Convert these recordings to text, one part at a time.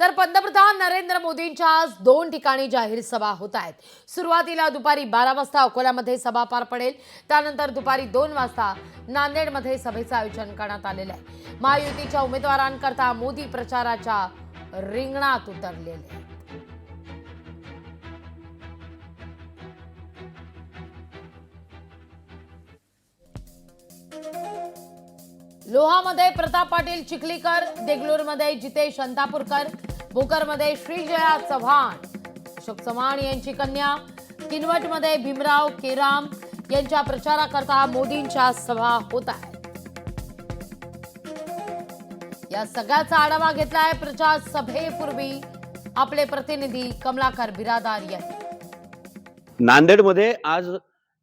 तर पंतप्रधान नरेंद्र मोदींच्या आज 2 ठिकाणी जाहीर सभा होत आहेत। सुरुवातीला दुपारी 12 वाजता अकोल्यामध्ये सभा पार पडेल, त्यानंतर दुपारी 2 वाजता नांदेडमध्ये सभेचं आयोजन करण्यात आलेलं आहे। महायुतीच्या उमेदवारांकरता मोदी प्रचाराच्या रिंगणात उतरलेले आहेत। लोहामध्ये प्रताप पाटील चिखलीकर, देगलूरमध्ये जितेश अंतापूरकर, भोकरमध्ये श्रीजया चव्हाण, अशोक चव्हाण यांची कन्या, किनवटमध्ये भीमराव केराम यांच्या प्रचाराकरता मोदींच्या सभा होत आहेत। या सगळ्याचा आढावा घेतलाय प्रचार सभेपूर्वी आपले प्रतिनिधी कमलाकर बिरादार यांनी। नांदेडमध्ये आज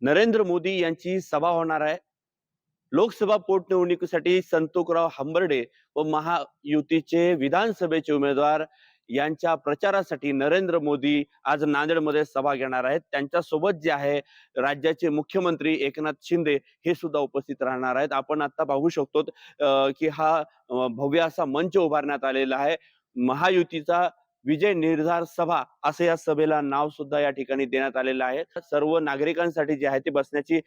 नरेंद्र मोदी यांची सभा होणार आहे। लोकसभा पोटनिवडणुकीसाठी संतोषराव हंबर्डे व महायुतीचे विधानसभेचे उमेदवार यांच्या प्रचारासाठी नरेंद्र मोदी आज नांदेडमध्ये सभा घेणार आहेत। त्यांच्या सोबत जे आहे राज्याचे मुख्यमंत्री एकनाथ शिंदे हे सुद्धा उपस्थित राहणार आहेत। आपण आता पाहू शकतो की हा भव्य असा मंच उभारण्यात आलेला आहे। महायुतीचा विजय निर्धार सभा असे या सभेला नाव सुद्धा या ठिकाणी देण्यात आलेलं आहे। सर्व नागरिकांसाठी जे आहे ते बसण्याची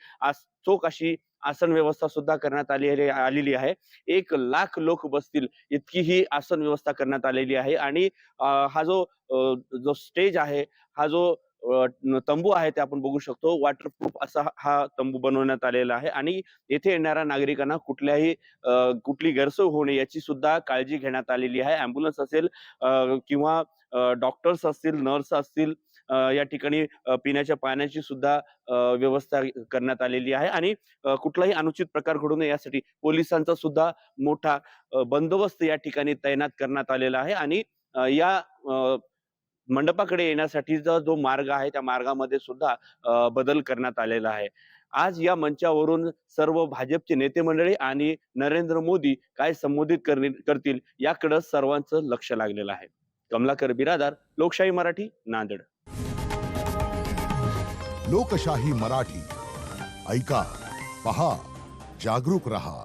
चोख अशी आसन व्यवस्था सुद्धा करण्यात आलेली आहे। 1 लाख लोक बसतील इतकी ही आसन व्यवस्था करण्यात आलेली आहे। आणि हा जो स्टेज आहे, हा जो तंबू आहे ते आपण बघू शकतो, वॉटरप्रूफ असा हा तंबू बनवण्यात आलेला आहे। आणि येथे येणाऱ्या नागरिकांना कुठली गैरसोय होऊ नये याची सुद्धा काळजी घेण्यात आलेली आहे। ॲम्ब्युलन्स असेल किंवा डॉक्टर्स असतील, नर्स असतील, या ठिकाणी पिण्याच्या पाण्याची सुद्धा व्यवस्था करण्यात आलेली आहे। आणि कुठलाही अनुचित प्रकार घडू नये यासाठी पोलिसांचा सुद्धा मोठा बंदोबस्त या ठिकाणी तैनात करण्यात आलेला आहे। आणि या मंडपाकडे येण्यासाठीचा जो मार्ग आहे त्या मार्गामध्ये सुद्धा बदल करण्यात आलेला आहे। आज या मंचावरून सर्व भाजपचे नेते मंडळी आणि नरेंद्र मोदी काय संबोधित करतील याकडे सर्वांचं लक्ष लागलेलं आहे। कमलाकर बिरादार, लोकशाही मराठी, नांदेड। लोकशाही मराठी ऐका, पहा, जागरूक रहा।